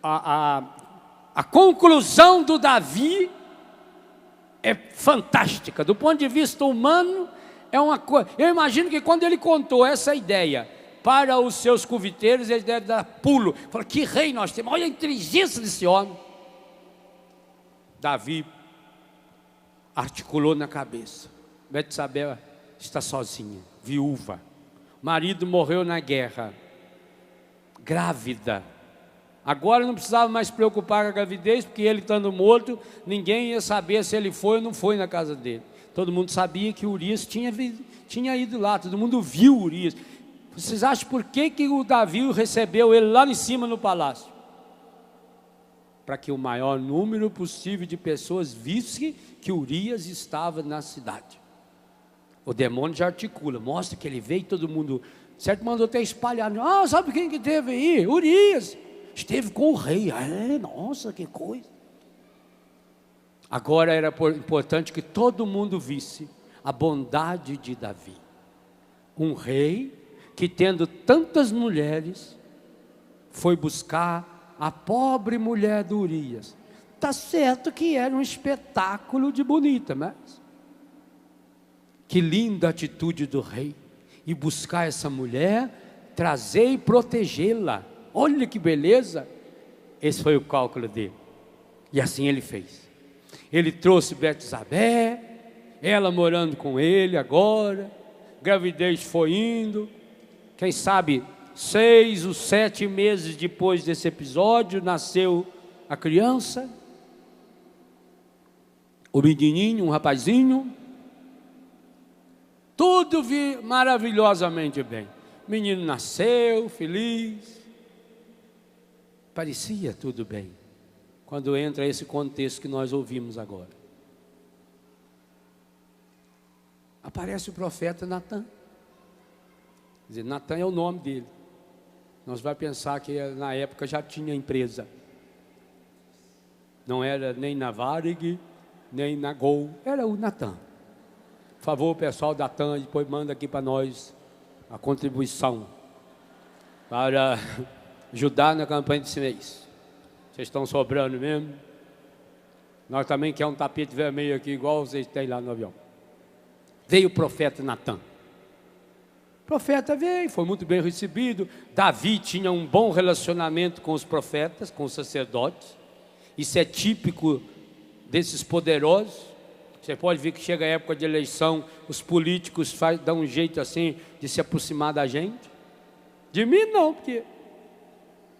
A conclusão do Davi é fantástica, do ponto de vista humano, é uma coisa. Eu imagino que quando ele contou essa ideia para os seus coviteiros, eles devem dar pulo, falaram, que rei nós temos, olha a inteligência desse homem. Davi articulou na cabeça: Betsabé está sozinha, viúva, marido morreu na guerra, grávida. Agora não precisava mais se preocupar com a gravidez, porque ele estando morto, ninguém ia saber se ele foi ou não foi na casa dele. Todo mundo sabia que Urias tinha ido lá, todo mundo viu Urias. Vocês acham por que o Davi recebeu ele lá em cima no palácio? Para que o maior número possível de pessoas visse que Urias estava na cidade. O demônio já articula, mostra que ele veio e todo mundo, certo, mandou até espalhar. Ah, sabe quem que teve aí? Urias. Esteve com o rei. Nossa, que coisa. Agora era importante que todo mundo visse a bondade de Davi. Um rei que, tendo tantas mulheres, foi buscar a pobre mulher de Urias. Está certo que era um espetáculo de bonita, mas que linda atitude do rei, e buscar essa mulher, trazer e protegê-la. Olha que beleza. Esse foi o cálculo dele, e assim ele fez. Ele trouxe Betsabé, ela morando com ele agora, gravidez foi indo, quem sabe 6 ou 7 meses depois desse episódio, nasceu a criança, o menininho, um rapazinho, tudo maravilhosamente bem. O menino nasceu, feliz, parecia tudo bem, quando entra esse contexto que nós ouvimos agora. Aparece o profeta Natan. Quer dizer, Natan é o nome dele. Nós vamos pensar que na época já tinha empresa. Não era nem na Varig, nem na Gol, era o Natan. Por favor, o pessoal da TAM, depois manda aqui para nós a contribuição para ajudar na campanha desse mês. Vocês estão sobrando mesmo. Nós também queremos um tapete vermelho aqui, igual vocês têm lá no avião. Veio o profeta Natan. O profeta veio, foi muito bem recebido. Davi tinha um bom relacionamento com os profetas, com os sacerdotes. Isso é típico desses poderosos. Você pode ver que chega a época de eleição, os políticos dão um jeito assim de se aproximar da gente. De mim não, porque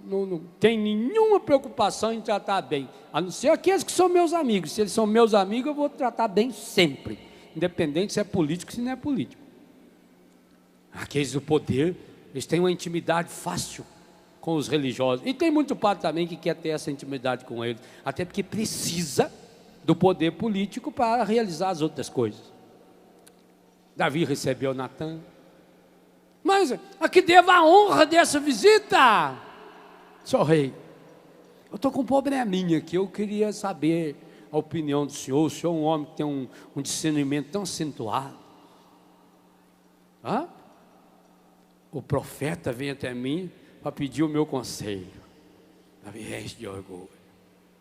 não tem nenhuma preocupação em tratar bem, a não ser aqueles que são meus amigos. Se eles são meus amigos, eu vou tratar bem sempre, independente se é político ou se não é político. Aqueles do poder, eles têm uma intimidade fácil com os religiosos, e tem muito padre também que quer ter essa intimidade com eles, até porque precisa do poder político para realizar as outras coisas. Davi recebeu Natan, mas a que deva a honra dessa visita? Senhor rei, eu estou com um probleminha aqui, eu queria saber a opinião do senhor. O senhor é um homem que tem um discernimento tão acentuado. O profeta vem até mim para pedir o meu conselho. Davi enche de orgulho.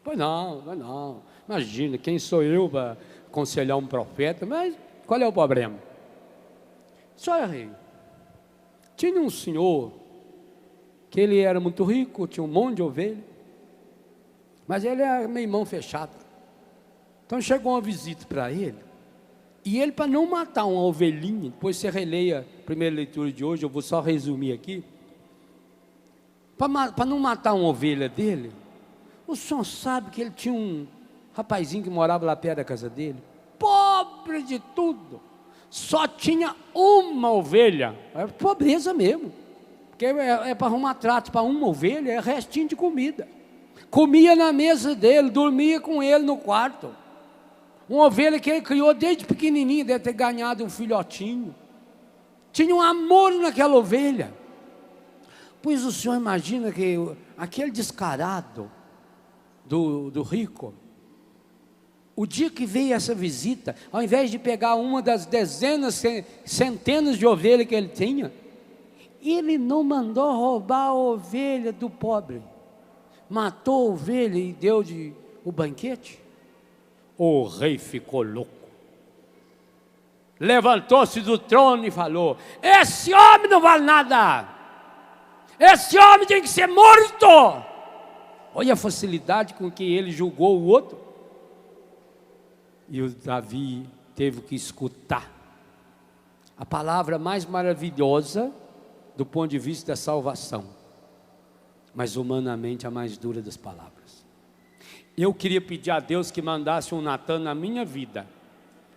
Pois não. Imagina, quem sou eu para aconselhar um profeta? Mas qual é o problema? Senhor rei, tinha um senhor que ele era muito rico, tinha um monte de ovelha, mas ele era meio mão fechada. Então chegou uma visita para ele, e ele, para não matar uma ovelhinha, depois você releia a primeira leitura de hoje, eu vou só resumir aqui, para não matar uma ovelha dele, o senhor sabe que ele tinha um rapazinho que morava lá perto da casa dele, pobre de tudo, só tinha uma ovelha, é pobreza mesmo, porque é para arrumar trato para uma ovelha, é restinho de comida. Comia na mesa dele, dormia com ele no quarto. Uma ovelha que ele criou desde pequenininha, deve ter ganhado um filhotinho. Tinha um amor naquela ovelha. Pois o senhor imagina que aquele descarado do rico, o dia que veio essa visita, ao invés de pegar uma das dezenas, centenas de ovelhas que ele tinha, ele não mandou roubar a ovelha do pobre, matou a ovelha e deu o banquete. O rei ficou louco, levantou-se do trono e falou: esse homem não vale nada, esse homem tem que ser morto. Olha a facilidade com que ele julgou o outro. E o Davi teve que escutar a palavra mais maravilhosa do ponto de vista da salvação, mas humanamente a mais dura das palavras. Eu queria pedir a Deus que mandasse um Natan na minha vida,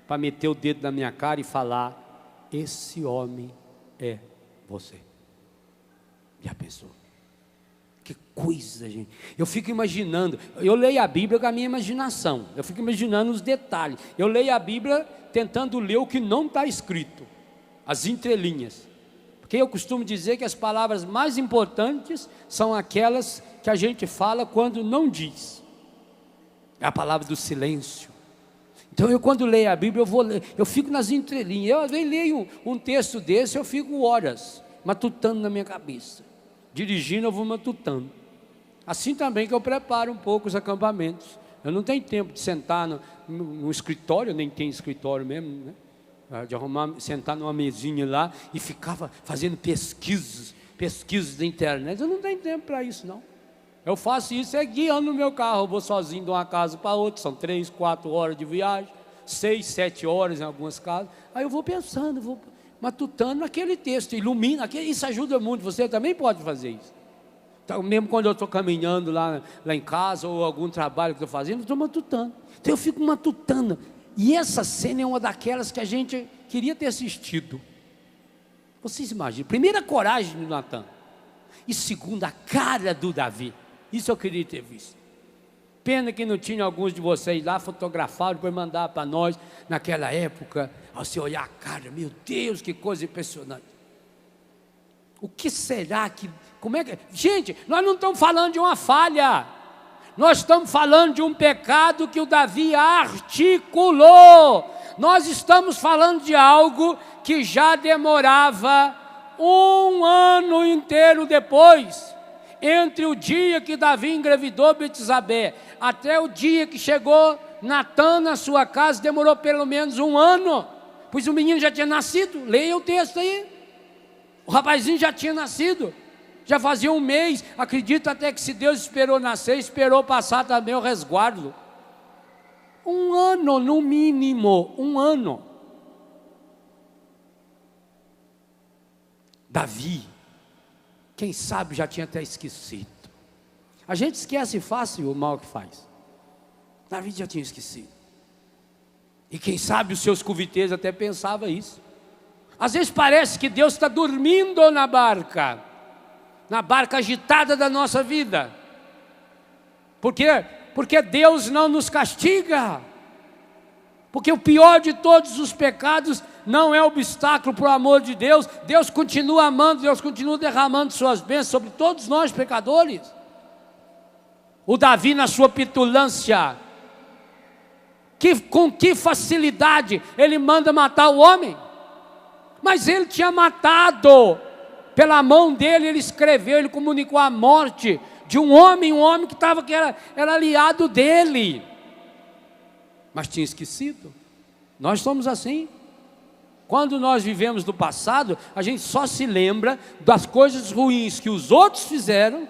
para meter o dedo na minha cara e falar: esse homem é você. Já pensou? Que coisa, gente. Eu fico imaginando, eu leio a Bíblia com a minha imaginação, eu fico imaginando os detalhes. Eu leio a Bíblia tentando ler o que não está escrito, as entrelinhas. Porque eu costumo dizer que as palavras mais importantes são aquelas que a gente fala quando não diz. É a palavra do silêncio. Então eu, quando leio a Bíblia, eu fico nas entrelinhas. Eu às vezes leio um texto desse, eu fico horas matutando na minha cabeça. Dirigindo, eu vou matutando. Assim também que eu preparo um pouco os acampamentos. Eu não tenho tempo de sentar no escritório, eu nem tenho escritório mesmo, né? De sentar numa mesinha lá e ficava fazendo pesquisas da internet. Eu não tenho tempo para isso, não. Eu faço isso guiando no meu carro. Eu vou sozinho de uma casa para outra, são 3, 4 horas de viagem, 6, 7 horas em algumas casas. Aí eu vou pensando, vou matutando naquele texto, ilumina, isso ajuda muito. Você também pode fazer isso. Então, mesmo quando eu estou caminhando lá em casa, ou algum trabalho que estou fazendo, eu estou matutando. Então eu fico matutando. E essa cena é uma daquelas que a gente queria ter assistido. Vocês imaginam, primeiro a coragem do Natan, e segundo a cara do Davi. Isso eu queria ter visto. Pena que não tinha alguns de vocês lá fotografados para mandar para nós naquela época. Ao você olhar a cara, meu Deus, que coisa impressionante. O que será que... Gente, nós não estamos falando de uma falha. Nós estamos falando de um pecado que o Davi articulou. Nós estamos falando de algo que já demorava um ano inteiro depois, entre o dia que Davi engravidou Betsabé até o dia que chegou Natã na sua casa, demorou pelo menos um ano, pois o menino já tinha nascido. Leia o texto aí. O rapazinho já tinha nascido, já fazia um mês. Acredito até que se Deus esperou nascer, esperou passar também o resguardo. Um ano no mínimo, um ano. Davi, quem sabe já tinha até esquecido. A gente esquece fácil o mal que faz. Davi já tinha esquecido. E quem sabe os seus conviteiros até pensavam isso. Às vezes parece que Deus está dormindo na barca agitada da nossa vida. Por quê? Porque Deus não nos castiga. Porque o pior de todos os pecados não é obstáculo para o amor de Deus. Deus continua amando, Deus continua derramando suas bênçãos sobre todos nós pecadores. O Davi, na sua petulância, com que facilidade ele manda matar o homem. Mas ele tinha matado, pela mão dele ele escreveu, ele comunicou a morte de um homem que era aliado dele, mas tinha esquecido. Nós somos assim. Quando nós vivemos do passado, a gente só se lembra das coisas ruins que os outros fizeram,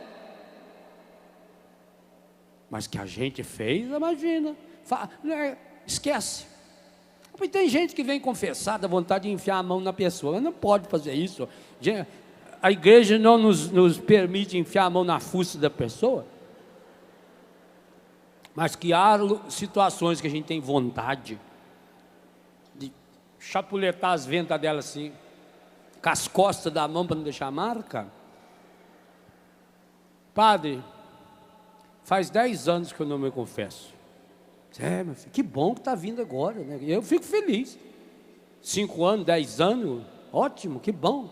mas que a gente fez, imagina, esquece. Porque tem gente que vem confessar, dá vontade de enfiar a mão na pessoa, mas não pode fazer isso. A igreja não nos permite enfiar a mão na fuça da pessoa, mas que há situações que a gente tem vontade de chapuletar as ventas dela assim, com as costas da mão para não deixar marca. Padre, faz 10 anos que eu não me confesso. Meu filho, que bom que está vindo agora, né? Eu fico feliz. 5 anos, 10 anos, ótimo, que bom.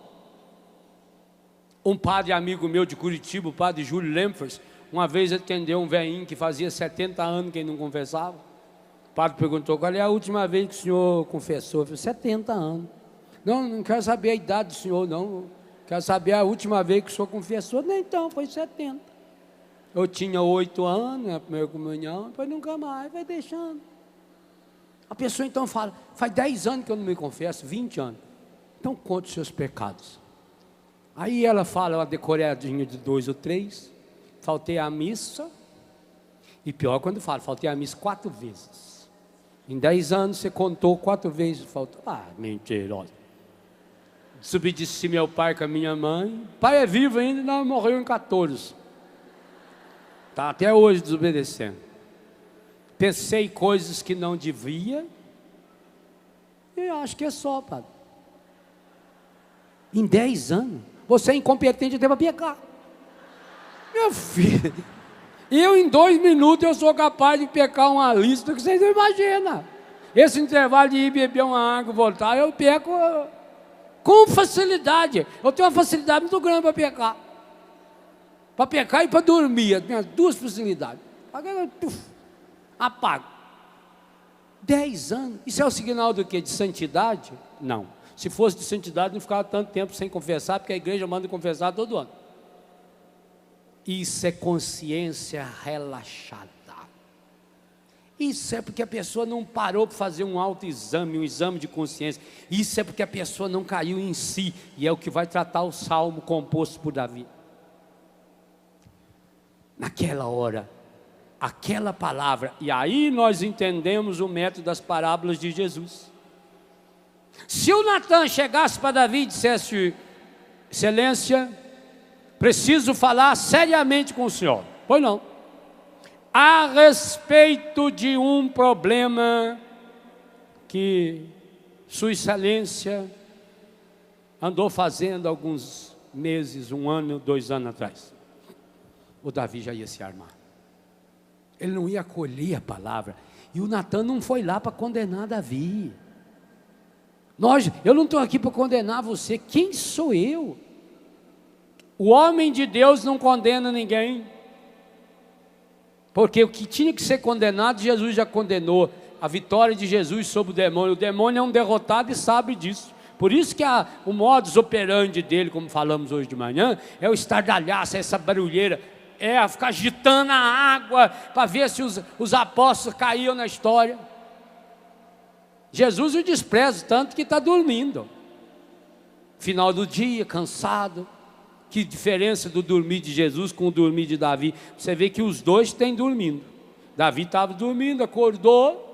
Um padre amigo meu de Curitiba, o padre Júlio Lemfers, uma vez atendeu um velhinho que fazia 70 anos que ele não confessava. O padre perguntou: qual é a última vez que o senhor confessou? Eu falei: 70 anos. Não quero saber a idade do senhor, não. Quero saber a última vez que o senhor confessou. Nem então, foi 70. Eu tinha 8 anos na primeira comunhão, depois nunca mais, vai deixando. A pessoa então fala: faz 10 anos que eu não me confesso, 20 anos. Então conte os seus pecados. Aí ela fala uma decoradinha de 2 ou 3, faltei à missa, e pior quando fala, faltei à missa 4 vezes. Em 10 anos você contou 4 vezes, faltou. Mentirosa. Desobedeci meu pai com a minha mãe, pai é vivo ainda, não morreu em 14. Está até hoje desobedecendo. Pensei coisas que não devia, e acho que é só, padre. Em 10 anos, você é incompetente até para pecar. Meu filho, eu em 2 minutos eu sou capaz de pecar uma lista que vocês não imaginam. Esse intervalo de ir beber uma água e voltar, eu peco com facilidade. Eu tenho uma facilidade muito grande para pecar. Para pecar e para dormir, as minhas 2 facilidades. Apago. 10 anos. Isso é o sinal do quê? De santidade? Não. Se fosse de santidade, não ficava tanto tempo sem confessar, porque a igreja manda confessar todo ano. Isso é consciência relaxada. Isso é porque a pessoa não parou para fazer um autoexame, um exame de consciência. Isso é porque a pessoa não caiu em si. E é o que vai tratar o salmo composto por Davi. Naquela hora, aquela palavra, e aí nós entendemos o método das parábolas de Jesus. Se o Natã chegasse para Davi e dissesse: excelência, preciso falar seriamente com o senhor. Pois não. A respeito de um problema que sua excelência andou fazendo alguns meses, 1 ano, 2 anos atrás. O Davi já ia se armar. Ele não ia acolher a palavra. E o Natã não foi lá para condenar Davi. Eu não estou aqui para condenar você. Quem sou eu? O homem de Deus não condena ninguém. Porque o que tinha que ser condenado, Jesus já condenou. a vitória de Jesus sobre o demônio. O demônio é um derrotado e sabe disso. Por isso que o modus operandi dele, como falamos hoje de manhã, é o estardalhaço, essa barulheira, é ficar agitando a água para ver se os apóstolos caíam na história. Jesus o despreza tanto que está dormindo. Final do dia, cansado. Que diferença do dormir de Jesus com o dormir de Davi. Você vê que os dois têm dormindo. Davi estava dormindo, acordou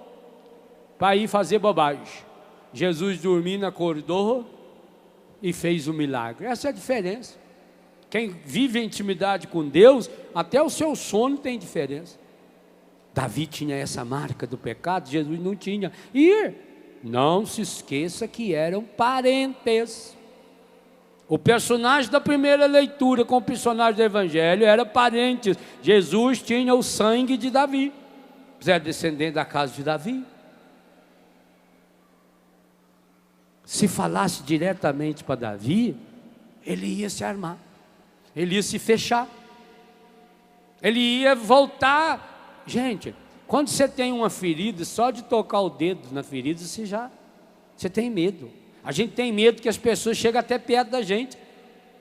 para ir fazer bobagem. Jesus dormindo, acordou e fez o milagre. Essa é a diferença. Quem vive a intimidade com Deus, até o seu sono tem diferença. Davi tinha essa marca do pecado, Jesus não tinha. E não se esqueça que eram parentes. O personagem da primeira leitura com o personagem do Evangelho era parentes. Jesus tinha o sangue de Davi. Você é descendente da casa de Davi. Se falasse diretamente para Davi, ele ia se armar. Ele ia se fechar. Ele ia voltar. Gente, quando você tem uma ferida, só de tocar o dedo na ferida, você tem medo. A gente tem medo que as pessoas cheguem até perto da gente.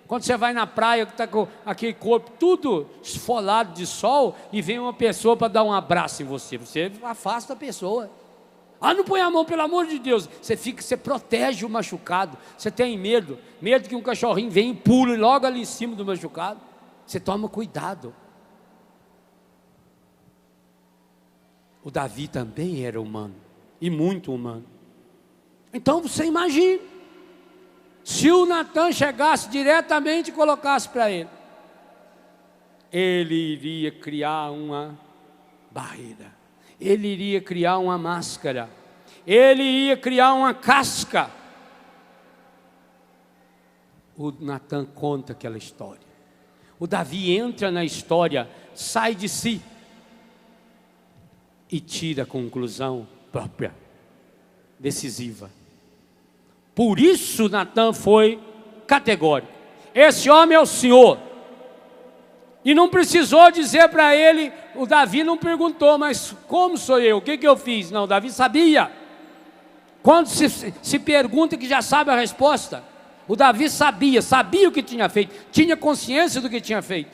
Quando você vai na praia, que está com aquele corpo tudo esfolado de sol, e vem uma pessoa para dar um abraço em você, você afasta a pessoa. Não põe a mão, pelo amor de Deus. Você protege o machucado. Você tem medo que um cachorrinho venha e pule logo ali em cima do machucado. Você toma cuidado. O Davi também era humano, e muito humano. Então você imagina, se o Natan chegasse diretamente e colocasse para ele iria criar uma barreira, ele iria criar uma máscara, ele ia criar uma casca. O Natan conta aquela história. O Davi entra na história, sai de si e tira a conclusão própria, decisiva. Por isso Natan foi categórico. Esse homem é o Senhor. E não precisou dizer para ele, o Davi não perguntou, mas como sou eu? O que eu fiz? Não, Davi sabia. Quando se pergunta que já sabe a resposta, o Davi sabia o que tinha feito, tinha consciência do que tinha feito.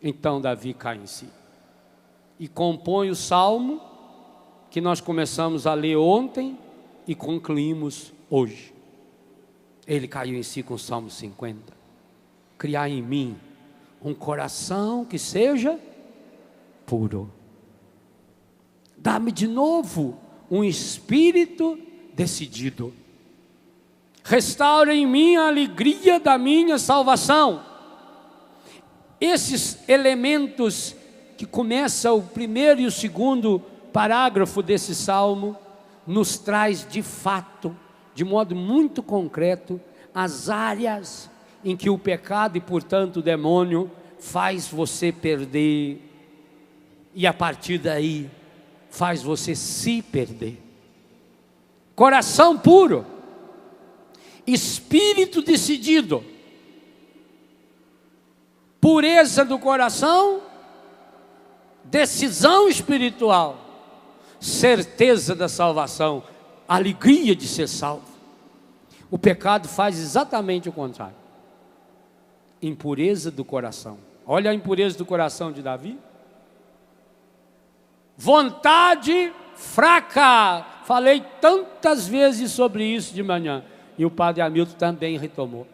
Então Davi cai em si e compõe o salmo que nós começamos a ler ontem e concluímos hoje. Ele caiu em si com o Salmo 50. Criar em mim um coração que seja puro. Dá-me de novo um espírito decidido. Restaura em mim a alegria da minha salvação. Esses elementos que começa o primeiro e o segundo parágrafo desse salmo, nos traz de fato, de modo muito concreto, as áreas em que o pecado e portanto o demônio faz você perder, e a partir daí faz você se perder. Coração puro, espírito decidido, pureza do coração, decisão espiritual, certeza da salvação, alegria de ser salvo. O pecado faz exatamente o contrário. Impureza do coração. Olha a impureza do coração de Davi. Vontade fraca. Falei tantas vezes sobre isso de manhã, e o padre Hamilton também retomou.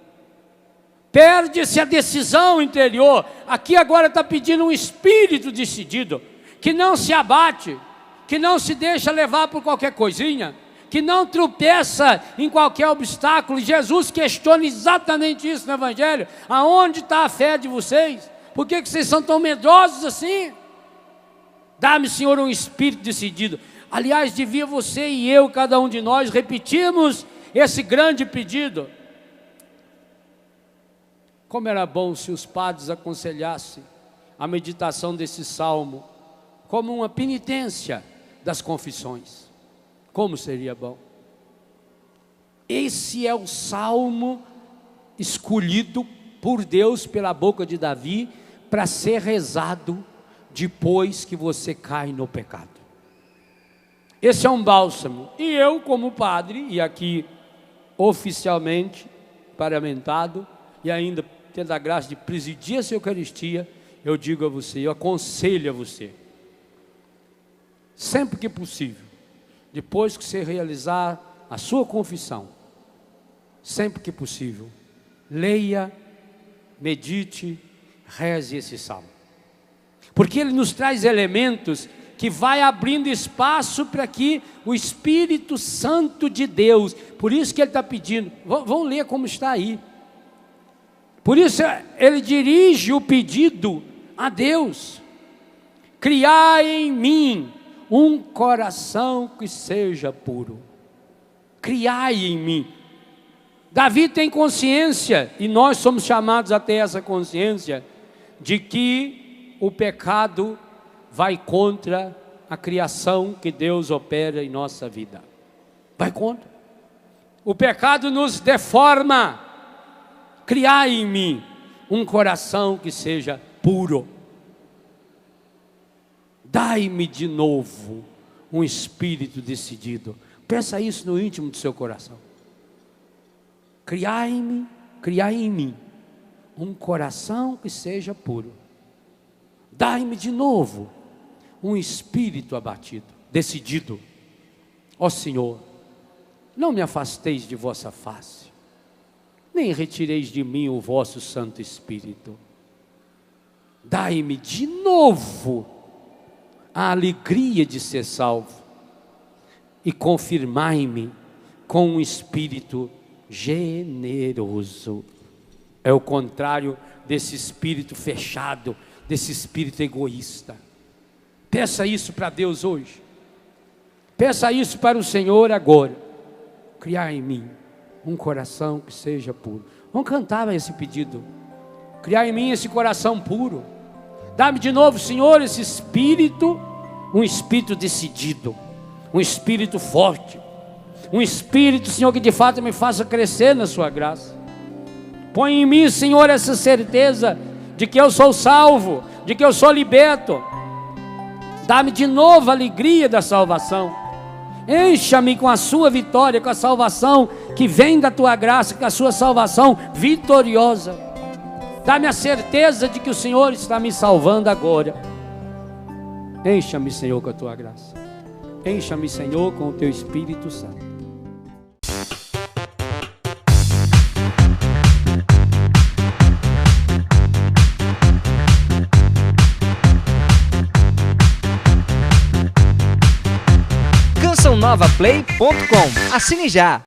Perde-se a decisão interior. Aqui agora está pedindo um espírito decidido, que não se abate, que não se deixa levar por qualquer coisinha, que não tropeça em qualquer obstáculo. Jesus questiona exatamente isso no Evangelho. Aonde está a fé de vocês? Por que vocês são tão medrosos assim? Dá-me, Senhor, um espírito decidido. Aliás, devia você e eu, cada um de nós, repetirmos esse grande pedido. Como era bom se os padres aconselhassem a meditação desse salmo como uma penitência das confissões. Como seria bom. Esse é o salmo escolhido por Deus pela boca de Davi para ser rezado depois que você cai no pecado. Esse é um bálsamo. E eu, como padre, e aqui oficialmente paramentado, e ainda tendo a graça de presidir essa Eucaristia, eu digo a você, eu aconselho a você, sempre que possível, depois que você realizar a sua confissão, sempre que possível, leia, medite, reze esse salmo. Porque ele nos traz elementos que vai abrindo espaço para que o Espírito Santo de Deus, por isso que ele está pedindo, vão ler como está aí. Por isso ele dirige o pedido a Deus: criai em mim um coração que seja puro. Criai em mim. Davi tem consciência, e nós somos chamados a ter essa consciência, de que o pecado vai contra a criação que Deus opera em nossa vida. Vai contra. O pecado nos deforma. Criai em mim um coração que seja puro. Dai-me de novo um espírito decidido. Peça isso no íntimo do seu coração. Criai em mim um coração que seja puro. Dai-me de novo um espírito abatido, decidido. Ó Senhor, não me afasteis de vossa face, nem retireis de mim o vosso Santo Espírito. Dai-me de novo a alegria de ser salvo e confirmai-me com um espírito generoso. É o contrário desse espírito fechado, desse espírito egoísta. Peça isso para Deus hoje. Peça isso para o Senhor agora. Criar em mim um coração que seja puro. Vamos cantar esse pedido. Criar em mim esse coração puro. Dá-me de novo, Senhor, esse espírito, um espírito decidido, um espírito forte, um espírito, Senhor, que de fato me faça crescer na sua graça. Põe em mim, Senhor, essa certeza de que eu sou salvo, de que eu sou liberto. Dá-me de novo a alegria da salvação. Encha-me com a sua vitória, com a salvação que vem da tua graça, com a sua salvação vitoriosa. Dá-me a certeza de que o Senhor está me salvando agora. Encha-me, Senhor, com a tua graça. Encha-me, Senhor, com o teu Espírito Santo. CançãoNovaPlay.com. Assine já!